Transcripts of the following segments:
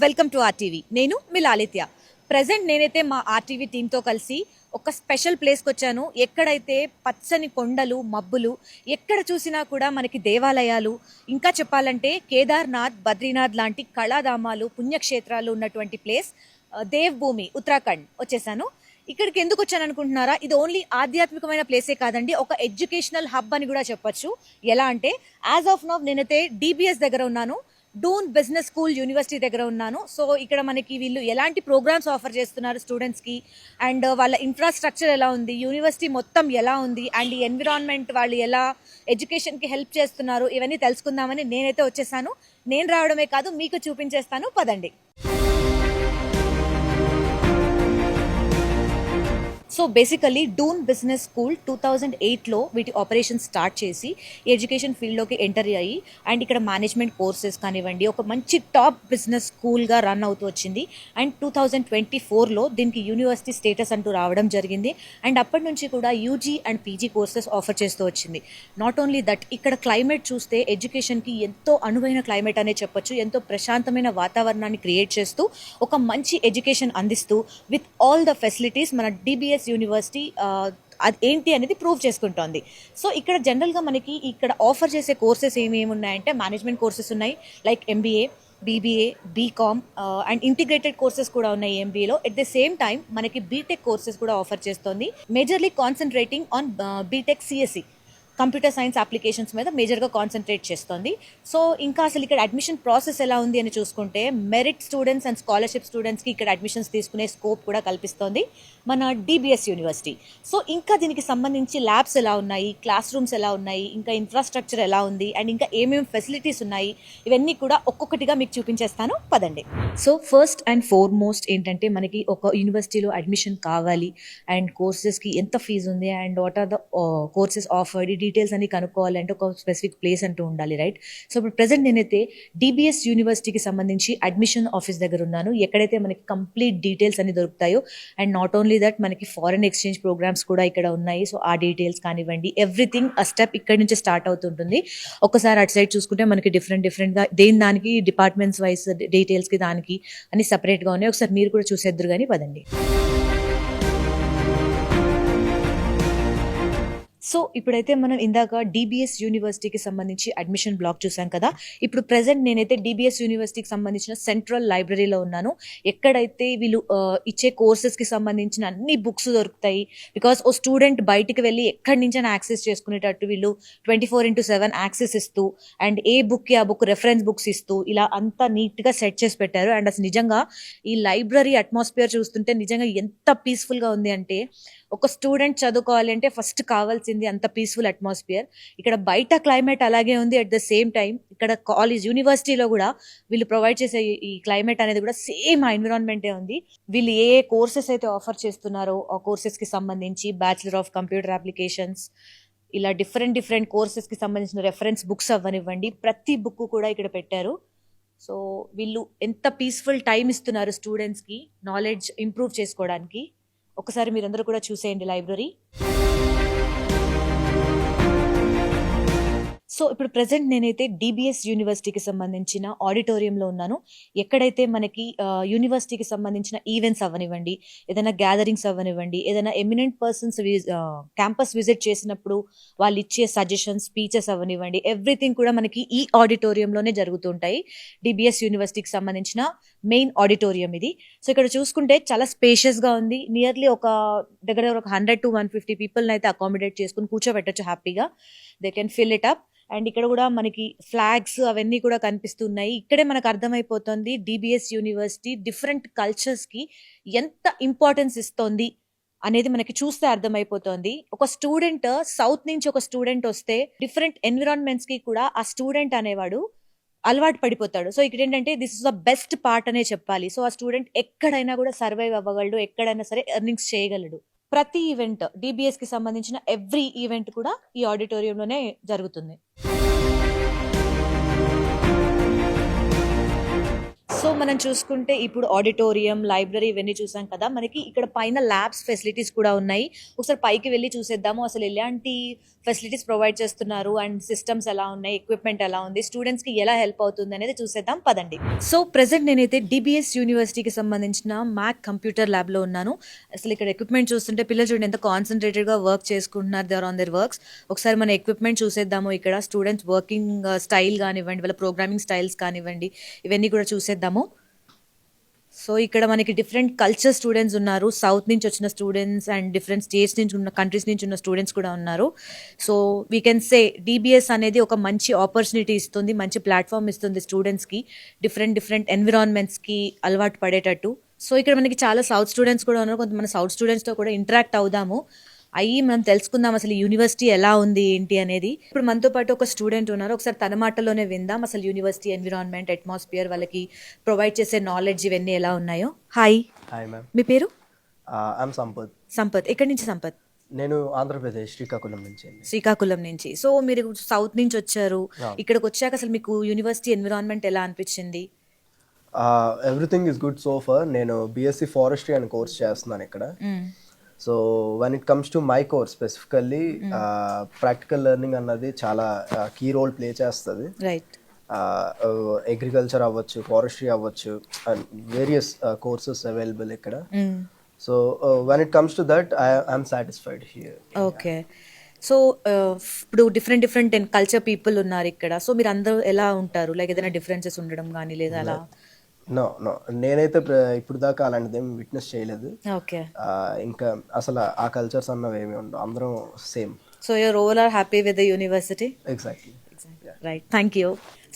Welcome to RTV. నేను మీ Lalitya. Present నేనైతే మా ఆర్టీవీ టీంతో కలిసి ఒక స్పెషల్ ప్లేస్కి వచ్చాను. ఎక్కడైతే పచ్చని కొండలు, మబ్బులు, ఎక్కడ చూసినా కూడా మనకి దేవాలయాలు, ఇంకా చెప్పాలంటే కేదార్నాథ్, బద్రీనాథ్ లాంటి కళాధామాలు, పుణ్యక్షేత్రాలు ఉన్నటువంటి ప్లేస్ దేవ్ భూమి, ఉత్తరాఖండ్ వచ్చేసాను. ఇక్కడికి ఎందుకు వచ్చాను అనుకుంటున్నారా? ఇది ఓన్లీ ఆధ్యాత్మికమైన ప్లేసే కాదండి, ఒక ఎడ్యుకేషనల్ హబ్ అని కూడా చెప్పొచ్చు. ఎలా అంటే యాజ్ ఆఫ్ నౌ నేనైతే డిబిఎస్ దగ్గర ఉన్నాను, డూన్ బిజినెస్ స్కూల్ యూనివర్సిటీ దగ్గర ఉన్నాను. సో ఇక్కడ మనకి వీళ్ళు ఎలాంటి ప్రోగ్రామ్స్ ఆఫర్ చేస్తున్నారు స్టూడెంట్స్కి, అండ్ వాళ్ళ ఇన్ఫ్రాస్ట్రక్చర్ ఎలా ఉంది, యూనివర్సిటీ మొత్తం ఎలా ఉంది, అండ్ ఈ ఎన్విరాన్మెంట్ వాళ్ళు ఎలా ఎడ్యుకేషన్కి హెల్ప్ చేస్తున్నారు, ఇవన్నీ తెలుసుకుందామని నేనైతే వచ్చేసాను. నేను రావడమే కాదు, మీకు చూపించేస్తాను, పదండి. So basically Doon business school 2008లో వీటి ఆపరేషన్ స్టార్ట్ చేసి ఎడ్యుకేషన్ ఫీల్డ్లోకి ఎంటర్ అయ్యి, అండ్ ఇక్కడ మేనేజ్మెంట్ కోర్సెస్ కానివ్వండి, ఒక మంచి టాప్ బిజినెస్ స్కూల్గా రన్ అవుతూ వచ్చింది. అండ్ 2024లో దీనికి యూనివర్సిటీ స్టేటస్ అంటూ రావడం జరిగింది. అండ్ అప్పటి నుంచి కూడా UG and PG courses offer చేస్తూ వచ్చింది. నాట్ ఓన్లీ దట్, ఇక్కడ క్లైమేట్ చూస్తే ఎడ్యుకేషన్కి ఎంతో అనువైన క్లైమేట్ అనే చెప్పొచ్చు. ఎంతో ప్రశాంతమైన వాతావరణాన్ని క్రియేట్ చేస్తూ ఒక మంచి ఎడ్యుకేషన్ అందిస్తూ విత్ ఆల్ ద ఫెసిలిటీస్ మన డిబిఎస్ యూనివర్సిటీ అది ఏంటి అనేది ప్రూవ్ చేసుకుంటోంది. సో ఇక్కడ జనరల్గా మనకి ఇక్కడ ఆఫర్ చేసే కోర్సెస్ ఏమేమి ఉన్నాయంటే మేనేజ్మెంట్ కోర్సెస్ ఉన్నాయి, like MBA, BBA, BCom and integrated courses కూడా ఉన్నాయి ఎంబీఏలో. ఎట్ ద సేమ్ టైం మనకి బీటెక్ కోర్సెస్ కూడా ఆఫర్ చేస్తోంది, majorly concentrating on BTech CSC, computer science applications మీద మేజర్గా కాన్సన్ట్రేట్ చేస్తుంది. సో ఇంకా అసలు ఇక్కడ అడ్మిషన్ ప్రాసెస్ ఎలా ఉంది అని చూసుకుంటే, మెరిట్ స్టూడెంట్స్ అండ్ స్కాలర్షిప్ స్టూడెంట్స్కి ఇక్కడ అడ్మిషన్స్ తీసుకునే స్కోప్ కూడా కల్పిస్తోంది మన డిబిఎస్ యూనివర్సిటీ. సో ఇంకా దీనికి సంబంధించి ల్యాబ్స్ ఎలా ఉన్నాయి, క్లాస్ రూమ్స్ ఎలా ఉన్నాయి, ఇంకా ఇన్ఫ్రాస్ట్రక్చర్ ఎలా ఉంది, అండ్ ఇంకా ఏమేమి ఫెసిలిటీస్ ఉన్నాయి, ఇవన్నీ కూడా ఒక్కొక్కటిగా మీకు చూపించేస్తాను, పదండి. సో ఫస్ట్ అండ్ ఫార్మోస్ట్ ఏంటంటే, మనకి ఒక యూనివర్సిటీలో అడ్మిషన్ కావాలి అండ్ కోర్సెస్కి ఎంత ఫీజు ఉంది and what are the courses offered, details అన్ని కనుక్కోవాలంటే ఒక స్పెసిఫిక్ ప్లేస్ అంటూ ఉండాలి, రైట్? సో ఇప్పుడు ప్రెసెంట్ నేనైతే డిబిఎస్ యూనివర్సిటీకి సంబంధించి అడ్మిషన్ ఆఫీస్ దగ్గర ఉన్నాను, ఎక్కడైతే మనకి కంప్లీట్ డీటెయిల్స్ అన్ని దొరుకుతాయో. అండ్ నాట్ ఓన్లీ దట్, మనకి ఫారెన్ ఎక్స్చేంజ్ ప్రోగ్రామ్స్ కూడా ఇక్కడ ఉన్నాయి. సో ఆ డీటెయిల్స్ కానివ్వండి, ఎవ్రీథింగ్ ఆ స్టెప్ ఇక్కడ నుంచి స్టార్ట్ అవుతుంటుంది. ఒకసారి అటు సైడ్ చూసుకుంటే మనకి డిఫరెంట్గా దానికి డిపార్ట్మెంట్స్ వైజ్ డీటెయిల్స్కి దానికి అన్ని సపరేట్గా ఉన్నాయి. ఒకసారి మీరు కూడా చూసేద్దరు కానీ, పదండి. సో ఇప్పుడైతే మనం ఇందాక డిబిఎస్ యూనివర్సిటీకి సంబంధించి అడ్మిషన్ బ్లాక్ చూసాం కదా. ఇప్పుడు ప్రెసెంట్ నేనైతే డిబిఎస్ యూనివర్సిటీకి సంబంధించిన సెంట్రల్ లైబ్రరీలో ఉన్నాను, ఎక్కడైతే వీళ్ళు ఇచ్చే కోర్సెస్కి సంబంధించిన అన్ని బుక్స్ దొరుకుతాయి. బికాస్ ఓ స్టూడెంట్ బయటికి వెళ్ళి ఎక్కడి నుంచైనా యాక్సెస్ చేసుకునేటట్టు వీళ్ళు 24/7 యాక్సెస్ ఇస్తూ, అండ్ ఏ బుక్కి ఆ బుక్ రెఫరెన్స్ బుక్స్ ఇస్తూ, ఇలా అంతా నీట్గా సెట్ చేసి పెట్టారు. అండ్ అసలు నిజంగా ఈ లైబ్రరీ అట్మాస్ఫియర్ చూస్తుంటే నిజంగా ఎంత పీస్ఫుల్గా ఉంది అంటే, ఒక స్టూడెంట్ చదువుకోవాలి అంటే ఫస్ట్ కావాల్సింది అంత పీస్ఫుల్ అట్మాస్ఫియర్. ఇక్కడ బయట క్లైమేట్ అలాగే ఉంది, అట్ ద సేమ్ టైం ఇక్కడ కాలేజ్ యూనివర్సిటీలో కూడా వీళ్ళు ప్రొవైడ్ చేసే ఈ క్లైమేట్ అనేది కూడా సేమ్ ఆ ఎన్విరాన్మెంటే ఉంది. వీళ్ళు ఏ కోర్సెస్ అయితే ఆఫర్ చేస్తున్నారో ఆ కోర్సెస్కి సంబంధించి బ్యాచిలర్ ఆఫ్ కంప్యూటర్ అప్లికేషన్స్, ఇలా డిఫరెంట్ కోర్సెస్కి సంబంధించిన రెఫరెన్స్ బుక్స్ అవ్వనివ్వండి, ప్రతి బుక్ కూడా ఇక్కడ పెట్టారు. సో వీళ్ళు ఎంత పీస్ఫుల్ టైం ఇస్తున్నారు స్టూడెంట్స్కి నాలెడ్జ్ ఇంప్రూవ్ చేసుకోవడానికి. ఒకసారి మీరందరూ కూడా చూసేయండి లైబ్రరీ. సో ఇప్పుడు ప్రెసెంట్ నేనైతే డిబిఎస్ యూనివర్సిటీకి సంబంధించిన ఆడిటోరియంలో ఉన్నాను, ఎక్కడైతే మనకి యూనివర్సిటీకి సంబంధించిన ఈవెంట్స్ అవ్వనివ్వండి, ఏదైనా గ్యాదరింగ్స్ అవ్వనివ్వండి, ఏదైనా ఎమినెంట్ పర్సన్స్ క్యాంపస్ విజిట్ చేసినప్పుడు వాళ్ళు ఇచ్చే సజెషన్స్, స్పీచెస్ అవ్వనివ్వండి, ఎవ్రీథింగ్ కూడా మనకి ఈ ఆడిటోరియంలోనే జరుగుతుంటాయి. డిబిఎస్ యూనివర్సిటీకి సంబంధించిన మెయిన్ ఆడిటోరియం ఇది. సో ఇక్కడ చూసుకుంటే చాలా స్పేషియస్గా ఉంది, నియర్లీ ఒక దగ్గర ఒక 100 to 150 పీపుల్ని అయితే అకామిడేట్ చేసుకుని కూర్చోబెట్టచ్చు హ్యాపీగా. They can fill it up. And ఇక్కడ కూడా మనకి ఫ్లాగ్స్ అవన్నీ కూడా కనిపిస్తున్నాయి. ఇక్కడే మనకు అర్థమైపోతుంది డిబిఎస్ యూనివర్సిటీ డిఫరెంట్ కల్చర్స్కి ఎంత ఇంపార్టెన్స్ ఇస్తోంది అనేది మనకి చూస్తే అర్థమైపోతుంది. ఒక స్టూడెంట్ సౌత్ నుంచి ఒక స్టూడెంట్ వస్తే డిఫరెంట్ ఎన్విరాన్మెంట్స్కి కూడా ఆ స్టూడెంట్ అనేవాడు అలవాటు పడిపోతాడు. సో ఇక్కడ ఏంటంటే this is the best part అనే చెప్పాలి. సో ఆ స్టూడెంట్ ఎక్కడైనా కూడా సర్వైవ్ అవ్వగలడు, ఎక్కడైనా సరే ఎర్నింగ్స్ చేయగలడు. ప్రతి ఈవెంట్ డిబిఎస్ కి సంబంధించిన ఎవ్రీ ఈవెంట్ కూడా ఈ ఆడిటోరియంలోనే జరుగుతుంది. సో సో మనం చూసుకుంటే ఇప్పుడు ఆడిటోరియం, లైబ్రరీ ఇవన్నీ చూసాం కదా. మనకి ఇక్కడ పైన ల్యాబ్స్ ఫెసిలిటీస్ కూడా ఉన్నాయి. ఒకసారి పైకి వెళ్ళి చూసేద్దాము అసలు ఎలాంటి ఫెసిలిటీస్ ప్రొవైడ్ చేస్తున్నారు అండ్ సిస్టమ్స్ ఎలా ఉన్నాయి, ఎక్విప్మెంట్ ఎలా ఉంది, స్టూడెంట్స్కి ఎలా హెల్ప్ అవుతుంది అనేది చూసేద్దాం పదండి. సో ప్రెసెంట్ నేనైతే డిబిఎస్ యూనివర్సిటీకి సంబంధించిన మ్యాక్ కంప్యూటర్ ల్యాబ్లో ఉన్నాను. అసలు ఇక్కడ ఎక్విప్మెంట్ చూస్తుంటే పిల్లలు చూడండి ఎంత కాన్సన్ట్రేటెడ్గా వర్క్ చేసుకుంటున్నారు, దేర్ ఆన్ దేర్ వర్క్స్. ఒకసారి మన ఎక్విప్మెంట్ చూసేద్దాము. ఇక్కడ స్టూడెంట్స్ వర్కింగ్ స్టైల్ కానివ్వండి, వాళ్ళ ప్రోగ్రామింగ్ స్టైల్స్ కానివ్వండి, ఇవన్నీ కూడా చూసేద్దాము. సో ఇక్కడ మనకి డిఫరెంట్ కల్చర్ స్టూడెంట్స్ ఉన్నారు, సౌత్ నుంచి వచ్చిన స్టూడెంట్స్ అండ్ డిఫరెంట్ స్టేట్స్ నుంచి ఉన్న కంట్రీస్ నుంచి ఉన్న స్టూడెంట్స్ కూడా ఉన్నారు. So we can say DBS అనేది ఒక మంచి ఆపర్చునిటీ ఇస్తుంది, మంచి ప్లాట్ఫామ్ ఇస్తుంది స్టూడెంట్స్కి డిఫరెంట్ ఎన్విరాన్మెంట్స్కి అలవాటు పడేటట్టు. సో ఇక్కడ మనకి చాలా సౌత్ స్టూడెంట్స్ కూడా ఉన్నారు. కొంతమంది సౌత్ స్టూడెంట్స్తో కూడా ఇంటరాక్ట్ అవుదాము, అయ్యి మనం తెలుసుకుందాం అసలు యూనివర్సిటీ ఎలా ఉంది ఏంటి అనేది. ఇప్పుడు మనతో పాటు ఒక స్టూడెంట్ ఉన్నారు, ఒకసారి తన మాటలోనే విందాం అసలు యూనివర్సిటీ ఎన్విరాన్మెంట్, అట్మాస్ఫియర్, వాళ్ళకి ప్రొవైడ్ చేసే నాలెడ్జ్ ఇవన్నీ ఎలా ఉన్నాయో. హాయ్. Hi ma'am. మీ పేరు? ఐఎమ్ సంపత్. సంపత్. ఎక్కడి నుంచి సంపత్? నేను ఆంధ్రప్రదేశ్ శ్రీకాకుళం నుంచి. శ్రీకాకుళం నుంచి. సో మీరు సౌత్ నుంచి వచ్చారు, ఇక్కడికి వచ్చాక అసలు మీకు యూనివర్సిటీ ఎన్విరాన్మెంట్ ఎలా అనిపించింది? Everything is good so for. నేను బీఎస్సీ ఫారెస్ట్రీ అనే కోర్స్ చేస్తున్నాను ఇక్కడ. So when it comes to my course specifically practical learning అన్నది చాలా కీ రోల్ ప్లే చేస్తుంది. రైట్. అగ్రికల్చర్ అవ్వచ్చు, ఫారెస్ట్రీ అవ్వచ్చు, అండ్ వేరియస్ కోర్సెస్ అవైలబుల్ ఇక్కడ. So when it comes to that I'm satisfied here. Okay. So ఇప్పుడు different culture people ఉన్నారు ఇక్కడ. So మీరు అందరూ ఎలా ఉంటారు? లైక్ ఏదైనా డిఫరెన్సెస్ ఉండడం కానీ లేదా అలా? నో నేనైతే ఇప్పుడు దాకా అలాంటిది ఏమి విట్నెస్ చేయలేదు. ఓకే. ఇంకా అసలు ఆ కల్చర్స్ అన్నవి ఏమి ఉండవు, అందరం same. So your over are happy with the university? Exactly. Right, thank you.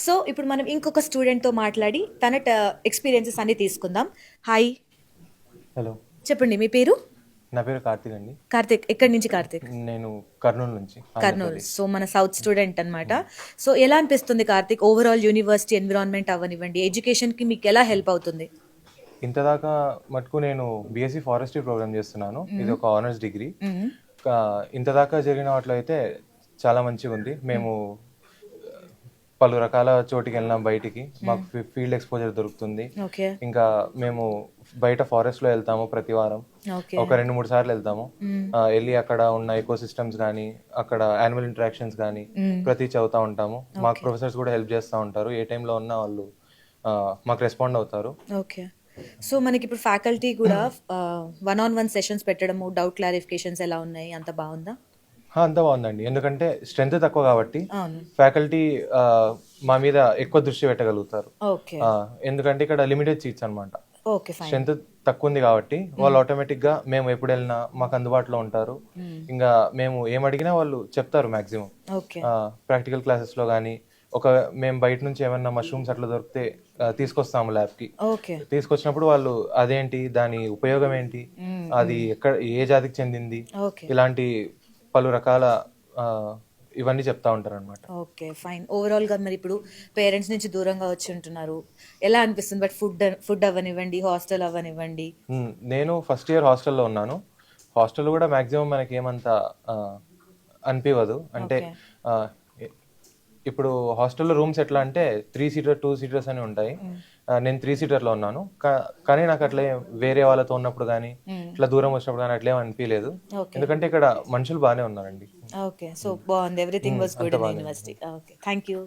So ఇప్పుడు మనం ఇంకొక స్టూడెంట్తో మాట్లాడి తన ఎక్స్పీరియన్సెస్ అన్ని తీసుకుందాం. హాయ్. హలో. చెప్పండి, మీ పేరు? నా పేరు కార్తిక్ అండి. కార్తిక్. ఎక్కడి నుంచి కార్తిక్? నేను కర్నూలు నుంచి. కర్నూలు. సో మన సౌత్ స్టూడెంట్ అన్నమాట. సో ఎలా అనిపిస్తుంది కార్తిక్ ఓవరాల్ యూనివర్సిటీ ఎన్విరాన్మెంట్ అవ్వనివ్వండి, ఎడ్యుకేషన్కి మీకు ఎలా హెల్ప్ అవుతుంది? ఇంతదాకా మటుకు నేను బీఎస్సీ ఫారెస్ట్రీ ప్రోగ్రామ్ చేస్తున్నాను. ఇది ఒక ఆనర్స్ డిగ్రీ. ఇంతదాకా జరిగిన వాటిలో అయితే చాలా మంచిగా ఉంది. మేము పలు రకాల చోటికి వెళ్ళినాం బయటికి, మాకు ఫీల్డ్ ఎక్స్పోజర్ దొరుకుతుంది. ఇంకా మేము బయట ఫారెస్ట్ లో వెళ్తాము ప్రతి వారం, ఒక 2-3 సార్లు వెళ్తాము. వెళ్ళి అక్కడ ఉన్న ఎకో సిస్టమ్స్ కానీ, అక్కడ యానిమల్ ఇంటరాక్షన్స్ కానీ ప్రతి చదువుతా ఉంటాము. మాకు ప్రొఫెసర్స్ కూడా హెల్ప్ చేస్తూ ఉంటారు, ఏ టైంలో ఉన్నా వాళ్ళు మాకు రెస్పాండ్ అవుతారు. ఓకే. సో మనకి ఇప్పుడు ఫ్యాకల్టీ కూడా 1-on-1 సెషన్స్ పెట్టడము, డౌట్ క్లారిఫికేషన్స్ ఎలా ఉన్నాయి, అంత బాగుందా? అంత బాగుందండి, ఎందుకంటే స్ట్రెంత్ తక్కువ కాబట్టి ఫ్యాకల్టీ మా మీద ఎక్కువ దృష్టి పెట్టగలుగుతారు. ఎందుకంటే ఇక్కడ లిమిటెడ్ సీట్స్ అనమాట, స్ట్రెంత్ తక్కువ ఉంది కాబట్టి వాళ్ళు ఆటోమేటిక్ గా మేము ఎప్పుడు వెళ్ళినా మాకు అందుబాటులో ఉంటారు. ఇంకా మేము ఏం అడిగినా వాళ్ళు చెప్తారు మాక్సిమం. ప్రాక్టికల్ క్లాసెస్ లో కానీ మేము బయట నుంచి ఏమన్నా మష్రూమ్స్ అట్లా దొరికితే తీసుకొస్తాము ల్యాబ్ కి. తీసుకొచ్చినప్పుడు వాళ్ళు అదేంటి, దాని ఉపయోగం ఏంటి, అది ఎక్కడ ఏ జాతికి చెందింది, ఇలాంటి పలు రకాల ఇవన్నీ చెప్తా ఉంటారు అనమాట. Okay, fine. ఓవరాల్ గా మరి ఇప్పుడు పేరెంట్స్ నుంచి దూరంగా వచ్చి ఉంటున్నారు, ఎలా అనిపిస్తుంది? బట్ ఫుడ్ అవ్వనివ్వండి, హాస్టల్ అవ్వనివ్వండి. నేను ఫస్ట్ ఇయర్ హాస్టల్లో ఉన్నాను. హాస్టల్ కూడా మాక్సిమం మనకి ఏమంతా అనిపించదు. అంటే ఇప్పుడు హాస్టల్లో రూమ్స్ ఎట్లా అంటే 3 సీటర్ 2 సీటర్స్ అని ఉంటాయి. నేను 3 సీటర్లో ఉన్నాను. కానీ నాకు అట్లా వేరే వాళ్ళతో ఉన్నప్పుడు కానీ ఇట్లా దూరం వచ్చినప్పుడు కానీ అట్లేం అనిపించలేదు, ఎందుకంటే ఇక్కడ మనుషులు బాగానే ఉన్నారండి. ఓకే, సో బాగుంది, everything was good in university. Okay, thank you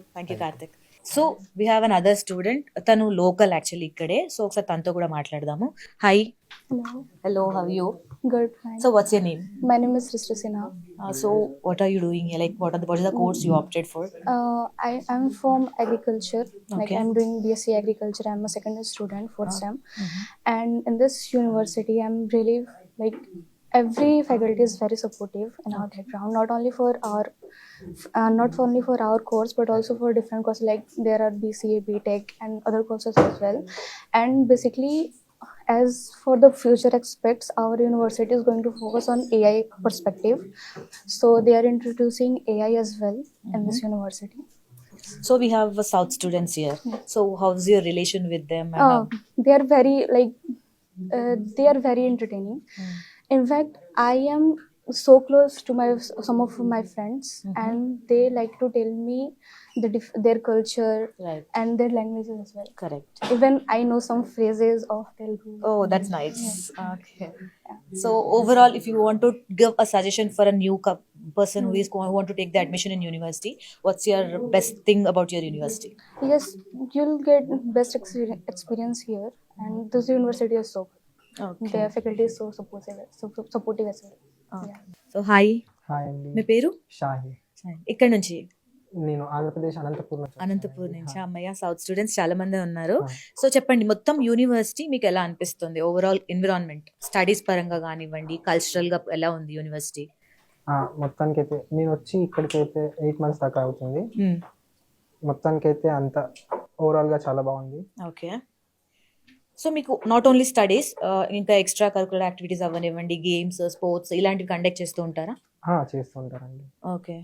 Karthik. So we have an other student, తను లోకల్ యాక్చువల్లీ ఇక్కడే. సో ఒకసారి తనతో కూడా మాట్లాడదాము. Hi. Hello, how are you? Good, fine. So what's your name? My name is Srishti Sinha. So what are you doing here? Like what is the course you opted for? I'm from agriculture. Like Okay. I'm doing BSc agriculture. I'm a second year student, fourth sem. And in this university, I'm really like every faculty is very supportive in our background. Not only for our course, but also for different courses. Like there are BCA, BTech, and other courses as well. And basically, as for the future aspects, our university is going to focus on AI perspective. So they are introducing AI as well in this university. So we have South students here. So how's your relation with them? They are very entertaining. In fact, I am so close to some of my friends, and they like to tell me their culture Right. and their languages as well. Correct. Even I know some phrases of Telugu. Oh, that's nice. Okay. So overall, if you want to give a suggestion for a new person who is who want to take the admission in university, what's your best thing about your university? Yes, you'll get best experience here, and this university is so good. Okay. Their faculty is so supportive as well. Yeah. So hi, hi అండి మీ పేరు? షాహి. ఇక్కడ నుంచి నేను ఆంధ్రప్రదేశ్ అనంతపూర్ నుంచి అనంతపూర్ నుంచి. అమ్మయ్య, south students చాలా మంది ఉన్నారు. సో చెప్పండి, మొత్తం యూనివర్సిటీ మీకు ఎలా అనిపిస్తుంది? ఓవరాల్ ఎన్విరాన్మెంట్, స్టడీస్ పరంగా కానివ్వండి, కల్చరల్ గా ఎలా ఉంది యూనివర్సిటీ? మొత్తానికైతే నేను వచ్చి ఇక్కడికైతే 8 months దాకా అవుతుంది. మొత్తానికైతే అంత ఓవరాల్ గా చాలా బాగుంది. ఓకే. సో మీకు నాట్ ఓన్లీ స్టడీస్, ఇంకా ఎక్స్ట్రా కరికులర్ యాక్టివిటీస్ అవ్వనివ్వండి, గేమ్స్, స్పోర్ట్స్ ఇలాంటివి కండక్ట్ చేస్తూ ఉంటారా? చేస్తుంటారండి. ఓకే.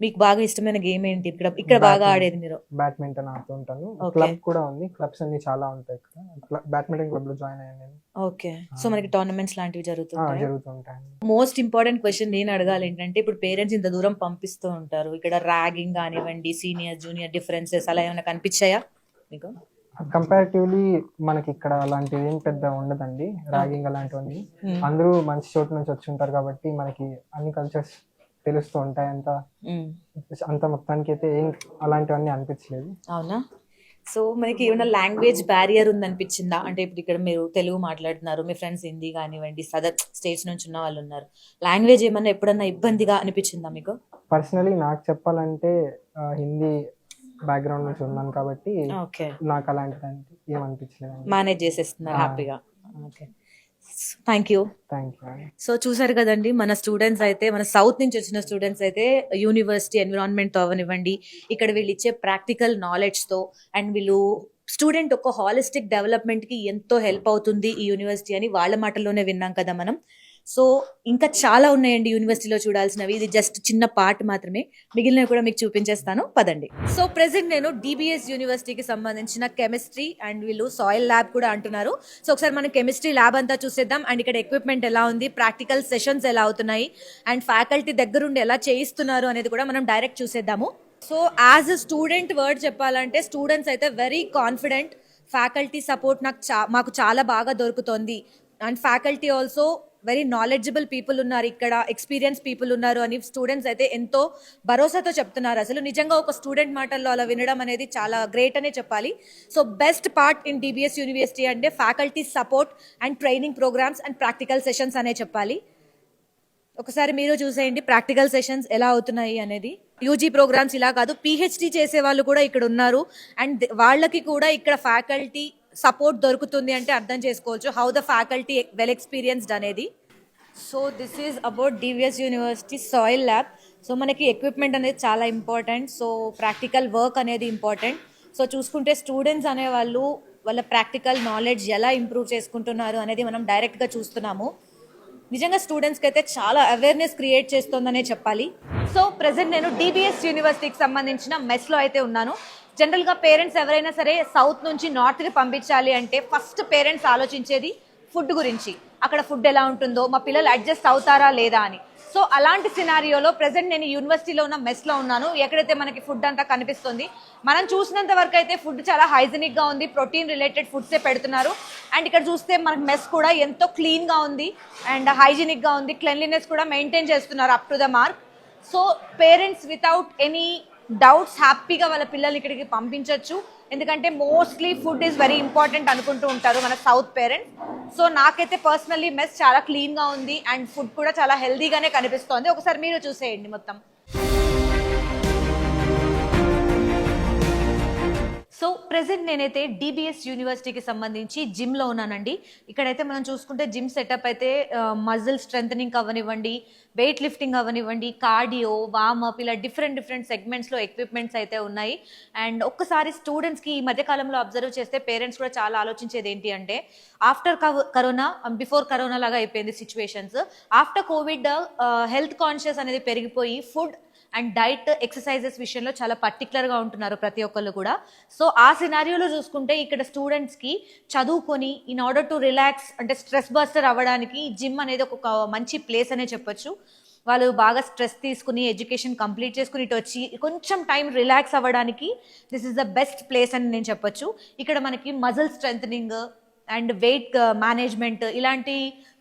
మీకు బాగా ఇష్టమైన గేమ్ ఏంటి? ఇక్కడ బాగా ఆడేది మీరు? బ్యాడ్మింటన్ ఆడుతూ ఉంటాను. Okay. క్లబ్ కూడా ఉంది, క్లబ్స్ అన్ని చాలా ఉంటాయి ఇక్కడ. బ్యాడ్మింటన్ క్లబ్ లో జాయిన్ అయ్యాను నేను. ఓకే. సో మనకి టోర్నమెంట్స్ లాంటివి జరుగుతుంటాయి. జరుగుతుంటాయండి. మోస్ట్ ఇంపార్టెంట్ క్వశ్చన్ నేను అడగాలి ఏంటంటే, ఇప్పుడు పేరెంట్స్ ఇంత దూరం పంపిస్తూ ఉంటారు, ఇక్కడ ర్యాగింగ్ కానివ్వండి, సీనియర్ జూనియర్ డిఫరెన్సెస్ అలా ఏమైనా కనిపించాయా మీకు? కంపారిటివ్లీ మనకి ఇక్కడ అలాంటివి ఏం పెద్ద ఉండదండి, ర్యాగింగ్ అలాంటివన్నీ. అందరూ మంచి చోటు నుంచి వచ్చి ఉంటారు కాబట్టి మనకి అన్ని కల్చర్స్ తెలుస్తూ ఉంటాయి. అంత మొత్తానికి అయితే ఏం అలాంటివన్నీ అనిపించలేదు. అవునా? సో మనకి ఏమైనా లాంగ్వేజ్ బ్యారియర్ ఉందనిపించిందా? అంటే ఇప్పుడు ఇక్కడ మీరు తెలుగు మాట్లాడుతున్నారు, మీ ఫ్రెండ్స్ హిందీ కానివ్వండి, సదర్ స్టేట్స్ నుంచి ఉన్న వాళ్ళు ఉన్నారు, లాంగ్వేజ్ ఏమన్నా ఎప్పుడన్నా ఇబ్బందిగా అనిపించిందా మీకు? పర్సనలీ నాకు చెప్పాలంటే హిందీ బ్యాక్గ్రౌండ్ నుంచి ఉన్నాను కాబట్టి ఓకే, నాకు అలాంటిది ఏమనిపించలేదు. మేనేజ్ చేసేస్తున్నారు హ్యాపీగా. Okay, thank you. Thank you. So చూసారు కదండి, మన స్టూడెంట్స్ అయితే, మన సౌత్ నుంచి వచ్చిన స్టూడెంట్స్ అయితే యూనివర్సిటీ ఎన్విరాన్మెంట్తో అవనివ్వండి, ఇక్కడ వీళ్ళు ఇచ్చే ప్రాక్టికల్ నాలెడ్జ్తో, అండ్ వీళ్ళు స్టూడెంట్ ఒక హాలిస్టిక్ డెవలప్మెంట్కి ఎంతో హెల్ప్ అవుతుంది ఈ యూనివర్సిటీ అని వాళ్ళ మాటల్లోనే విన్నాం కదా మనం. సో ఇంకా చాలా ఉన్నాయండి యూనివర్సిటీలో చూడాల్సినవి, ఇది జస్ట్ చిన్న పార్ట్ మాత్రమే, మిగిలినవి కూడా మీకు చూపించేస్తాను, పదండి. సో ప్రెసెంట్ నేను డిబిఎస్ యూనివర్సిటీకి సంబంధించిన కెమిస్ట్రీ అండ్ వీళ్ళు సాయిల్ ల్యాబ్ కూడా అంటున్నారు. సో ఒకసారి మనం కెమిస్ట్రీ ల్యాబ్ అంతా చూసేద్దాం, అండ్ ఇక్కడ ఎక్విప్మెంట్ ఎలా ఉంది, ప్రాక్టికల్ సెషన్స్ ఎలా అవుతున్నాయి, అండ్ ఫ్యాకల్టీ దగ్గరుండి ఎలా చేయిస్తున్నారు అనేది కూడా మనం డైరెక్ట్ చూసేద్దాము. So as a student word చెప్పాలంటే, స్టూడెంట్స్ అయితే వెరీ కాన్ఫిడెంట్, ఫ్యాకల్టీ సపోర్ట్ మాకు చాలా బాగా దొరుకుతుంది, and faculty also very knowledgeable people ఉన్నారు, ఇక్కడ ఎక్స్పీరియన్స్ పీపుల్ ఉన్నారు అని స్టూడెంట్స్ అయితే ఎంతో భరోసాతో చెప్తున్నారు. అసలు నిజంగా ఒక స్టూడెంట్ మాటల్లో అలా వినడం అనేది చాలా గ్రేట్ అనే చెప్పాలి. So best part in DBS university అంటే faculty support and training programmes and practical sessions అనే చెప్పాలి. ఒకసారి మీరు చూసేయండి ప్రాక్టికల్ సెషన్స్ ఎలా అవుతున్నాయి అనేది. యూజీ ప్రోగ్రామ్స్ ఇలా కాదు, పిహెచ్డి చేసే వాళ్ళు కూడా ఇక్కడ ఉన్నారు, అండ్ వాళ్ళకి కూడా ఇక్కడ ఫ్యాకల్టీ సపోర్ట్ దొరుకుతుంది అంటే అర్థం చేసుకోవచ్చు how the faculty well experienced అనేది. So this is about DBS university soil lab. So మనకి ఎక్విప్మెంట్ అనేది చాలా ఇంపార్టెంట్, సో ప్రాక్టికల్ వర్క్ అనేది ఇంపార్టెంట్. సో చూసుకుంటే స్టూడెంట్స్ అనేవాళ్ళు వాళ్ళ ప్రాక్టికల్ నాలెడ్జ్ ఎలా ఇంప్రూవ్ చేసుకుంటున్నారు అనేది మనం డైరెక్ట్గా చూస్తున్నాము. నిజంగా స్టూడెంట్స్కి అయితే చాలా అవేర్నెస్ క్రియేట్ చేస్తుందనే చెప్పాలి. సో ప్రెసెంట్ నేను డిబిఎస్ యూనివర్సిటీకి సంబంధించిన మెస్లో అయితే ఉన్నాను. జనరల్గా పేరెంట్స్ ఎవరైనా సరే సౌత్ నుంచి నార్త్కి పంపించాలి అంటే ఫస్ట్ పేరెంట్స్ ఆలోచించేది ఫుడ్ గురించి, అక్కడ ఫుడ్ ఎలా ఉంటుందో, మా పిల్లలు అడ్జస్ట్ అవుతారా లేదా అని. సో అలాంటి సినారియోలో ప్రెసెంట్ నేను యూనివర్సిటీలో ఉన్న మెస్లో ఉన్నాను, ఎక్కడైతే మనకి ఫుడ్ అంతా కనిపిస్తుంది. మనం చూసినంత వరకు అయితే ఫుడ్ చాలా హైజీనిక్గా ఉంది, ప్రోటీన్ రిలేటెడ్ ఫుడ్సే పెడుతున్నారు. అండ్ ఇక్కడ చూస్తే మనకి మెస్ కూడా ఎంతో క్లీన్గా ఉంది అండ్ హైజీనిక్గా ఉంది, క్లెన్లీనెస్ కూడా మెయింటైన్ చేస్తున్నారు up to the mark. So parents without any doubts హ్యాపీగా వాళ్ళ పిల్లలు ఇక్కడికి పంపించవచ్చు, ఎందుకంటే mostly food is very important అనుకుంటూ ఉంటారు మన సౌత్ పేరెంట్స్. సో నాకైతే పర్సనల్లీ మెస్ చాలా క్లీన్గా ఉంది అండ్ ఫుడ్ కూడా చాలా హెల్దీగానే కనిపిస్తోంది. ఒకసారి మీరు చూసేయండి మొత్తం. సో ప్రెసెంట్ నేనైతే డిబిఎస్ యూనివర్సిటీకి సంబంధించి జిమ్లో ఉన్నానండి. ఇక్కడైతే మనం చూసుకుంటే జిమ్ సెటప్ అయితే మజిల్ స్ట్రెంథనింగ్ అవ్వనివ్వండి, వెయిట్ లిఫ్టింగ్ అవ్వనివ్వండి, కార్డియో, వార్మప్, ఇలా డిఫరెంట్ సెగ్మెంట్స్లో ఎక్విప్మెంట్స్ అయితే ఉన్నాయి. అండ్ ఒక్కసారి స్టూడెంట్స్కి ఈ మధ్యకాలంలో అబ్జర్వ్ చేస్తే పేరెంట్స్ కూడా చాలా ఆలోచించేది ఏంటి అంటే, ఆఫ్టర్ కరోనా, బిఫోర్ కరోనా లాగా అయిపోయింది situations. After Covid health conscious అనేది పెరిగిపోయి ఫుడ్ అండ్ డైట్, ఎక్సర్సైజెస్ విషయంలో చాలా పర్టికులర్గా ఉంటున్నారు ప్రతి ఒక్కళ్ళు కూడా. సో ఆ సినారియోలో చూసుకుంటే ఇక్కడ స్టూడెంట్స్కి చదువుకొని ఇన్ ఆర్డర్ టు రిలాక్స్ అంటే స్ట్రెస్ బస్టర్ అవ్వడానికి జిమ్ అనేది ఒక మంచి ప్లేస్ అనే చెప్పొచ్చు. వాళ్ళు బాగా స్ట్రెస్ తీసుకుని ఎడ్యుకేషన్ కంప్లీట్ చేసుకుని ఇటు వచ్చి కొంచెం టైం రిలాక్స్ అవ్వడానికి this is the best place అని నేను చెప్పొచ్చు. ఇక్కడ మనకి muscle strengthening and weight management ఇలాంటి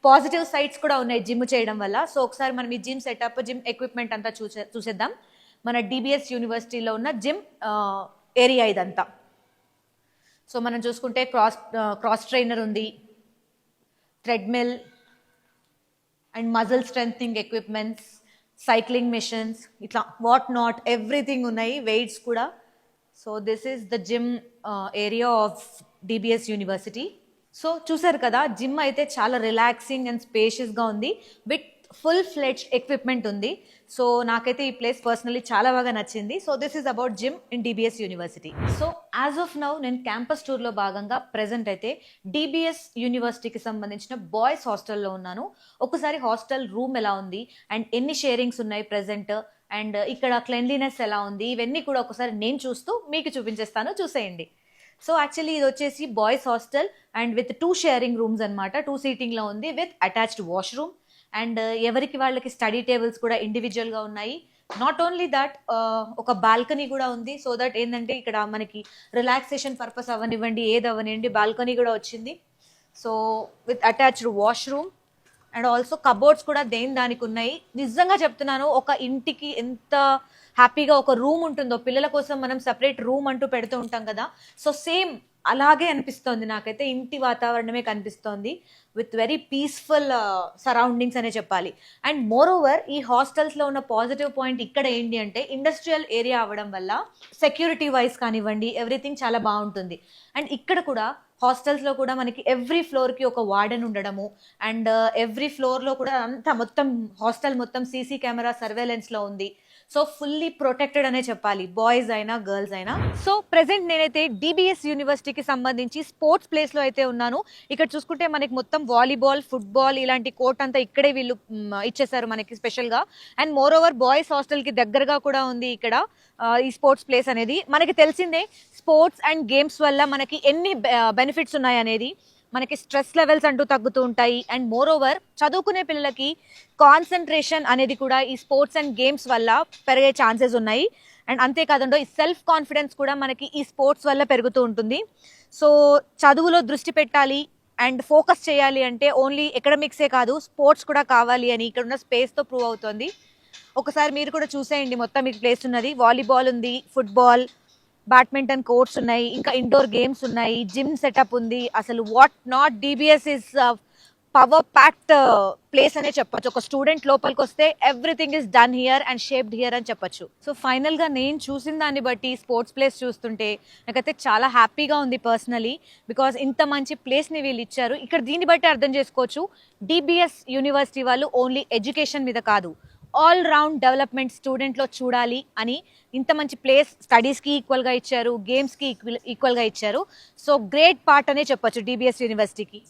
పాజిటివ్ సైడ్స్ కూడా ఉన్నాయి జిమ్ చేయడం వల్ల. సో ఒకసారి మనం ఈ జిమ్ సెటప్, జిమ్ ఎక్విప్మెంట్ అంతా చూసేద్దాం. మన DBS యూనివర్సిటీలో ఉన్న జిమ్ ఏరియా ఇదంతా. సో మనం చూసుకుంటే క్రాస్ ట్రైనర్ ఉంది, treadmill and muscle strengthening equipments, cycling machines, ఇట్లా వాట్ నాట్ ఎవ్రీథింగ్ ఉన్నాయి, వెయిట్స్ కూడా. So this is the gym area of DBS university. So చూసారు కదా, జిమ్ అయితే చాలా రిలాక్సింగ్ అండ్ స్పేషియస్గా ఉంది, విత్ ఫుల్ ఫ్లెడ్జ్డ్ ఎక్విప్మెంట్ ఉంది. సో నాకైతే ఈ ప్లేస్ పర్సనలీ చాలా బాగా నచ్చింది. So this is about gym in DBS university. So as of now నేను క్యాంపస్ టూర్లో భాగంగా ప్రెజెంట్ అయితే DBS యూనివర్సిటీకి సంబంధించిన బాయ్స్ హాస్టల్లో ఉన్నాను. ఒకసారి హాస్టల్ రూమ్ ఎలా ఉంది అండ్ ఎన్ని షేరింగ్స్ ఉన్నాయి ప్రెజెంట్, అండ్ ఇక్కడ క్లెన్లీనెస్ ఎలా ఉంది, ఇవన్నీ కూడా ఒకసారి నేను చూస్తూ మీకు చూపించేస్తాను, చూసేయండి. సో యాక్చువల్లీ ఇది వచ్చేసి boys hostel and with 2 sharing rooms అనమాట. 2 సీటింగ్లో ఉంది విత్ అటాచ్డ్ వాష్రూమ్ అండ్ ఎవరికి వాళ్ళకి స్టడీ టేబుల్స్ కూడా ఇండివిజువల్గా ఉన్నాయి. నాట్ ఓన్లీ దట్, ఒక బాల్కనీ కూడా ఉంది. సో దట్ ఏంటంటే ఇక్కడ మనకి రిలాక్సేషన్ పర్పస్ అవ్వనివ్వండి, ఏది అవ్వనివ్వండి, బాల్కనీ కూడా వచ్చింది. So with attached washroom and also cupboards కూడా దానికి ఉన్నాయి. నిజంగా చెప్తున్నాను, ఒక ఇంటికి ఎంత హ్యాపీగా ఒక రూమ్ ఉంటుందో, పిల్లల కోసం మనం సపరేట్ రూమ్ అంటూ పెడుతూ ఉంటాం కదా, సో సేమ్ అలాగే అనిపిస్తోంది నాకైతే. ఇంటి వాతావరణమే కనిపిస్తోంది విత్ వెరీ పీస్ఫుల్ సరౌండింగ్స్ అనే చెప్పాలి. అండ్ మోర్ ఓవర్ ఈ హాస్టల్స్లో ఉన్న పాజిటివ్ పాయింట్ ఇక్కడ ఏంటి అంటే ఇండస్ట్రియల్ ఏరియా అవ్వడం వల్ల సెక్యూరిటీ వైజ్ కానివ్వండి ఎవ్రీథింగ్ చాలా బాగుంటుంది. అండ్ ఇక్కడ కూడా హాస్టల్స్లో కూడా మనకి ఎవ్రీ ఫ్లోర్కి ఒక వార్డెన్ ఉండడము అండ్ ఎవ్రీ ఫ్లోర్లో కూడా అంతా మొత్తం హాస్టల్ మొత్తం CC కెమెరా సర్వేలెన్స్లో ఉంది. సో ఫుల్లీ ప్రొటెక్టెడ్ అనే చెప్పాలి, బాయ్స్ అయినా గర్ల్స్ అయినా. సో ప్రెసెంట్ నేనైతే DBS యూనివర్సిటీకి సంబంధించి స్పోర్ట్స్ ప్లేస్లో అయితే ఉన్నాను. ఇక్కడ చూసుకుంటే మనకి మొత్తం వాలీబాల్, ఫుట్బాల్ ఇలాంటి కోర్ట్ అంతా ఇక్కడే వీళ్ళు ఇచ్చేసారు మనకి స్పెషల్గా. అండ్ మోర్ ఓవర్ బాయ్స్ హాస్టల్కి దగ్గరగా కూడా ఉంది ఇక్కడ ఈ స్పోర్ట్స్ ప్లేస్ అనేది. మనకి తెలిసిందే స్పోర్ట్స్ అండ్ గేమ్స్ వల్ల మనకి ఎన్ని బెనిఫిట్స్ ఉన్నాయి అనేది. మనకి స్ట్రెస్ లెవెల్స్ అంటూ తగ్గుతూ ఉంటాయి. అండ్ మోర్ ఓవర్ చదువుకునే పిల్లలకి కాన్సన్ట్రేషన్ అనేది కూడా ఈ స్పోర్ట్స్ అండ్ గేమ్స్ వల్ల పెరిగే ఛాన్సెస్ ఉన్నాయి. అండ్ అంతేకాదండో ఈ సెల్ఫ్ కాన్ఫిడెన్స్ కూడా మనకి ఈ స్పోర్ట్స్ వల్ల పెరుగుతూ ఉంటుంది. సో చదువులో దృష్టి పెట్టాలి అండ్ ఫోకస్ చేయాలి అంటే ఓన్లీ ఎకడమిక్సే కాదు, స్పోర్ట్స్ కూడా కావాలి అని ఇక్కడ ఉన్న స్పేస్తో ప్రూవ్ అవుతుంది. ఒకసారి మీరు కూడా చూసేయండి, మొత్తం మీకు ప్లేస్ ఉన్నది. వాలీబాల్ ఉంది, ఫుట్బాల్, బ్యాడ్మింటన్ కోర్ట్స్ ఉన్నాయి, ఇంకా ఇండోర్ గేమ్స్ ఉన్నాయి, జిమ్ సెటప్ ఉంది. అసలు what not, DBS is power packed place అనే చెప్పొచ్చు. ఒక స్టూడెంట్ లోపలికి వస్తే everything is done here and shaped here అని చెప్పొచ్చు. సో ఫైనల్గా నేను చూసిన దాన్ని బట్టి స్పోర్ట్స్ ప్లేస్ చూస్తుంటే నాకైతే చాలా హ్యాపీగా ఉంది పర్సనలీ, బికాజ్ ఇంత మంచి ప్లేస్ని వీళ్ళు ఇచ్చారు. ఇక్కడ దీన్ని బట్టి అర్థం చేసుకోవచ్చు DBS యూనివర్సిటీ వాళ్ళు ఓన్లీ ఎడ్యుకేషన్ మీద కాదు, ఆల్ రౌండ్ డెవలప్మెంట్ స్టూడెంట్లో చూడాలి అని ఇంత మంచి ప్లేస్ స్టడీస్కి ఈక్వల్గా ఇచ్చారు, గేమ్స్కి ఈక్వల్గా ఇచ్చారు. సో గ్రేట్ పార్ట్ అనే చెప్పొచ్చు DBS యూనివర్సిటీకి.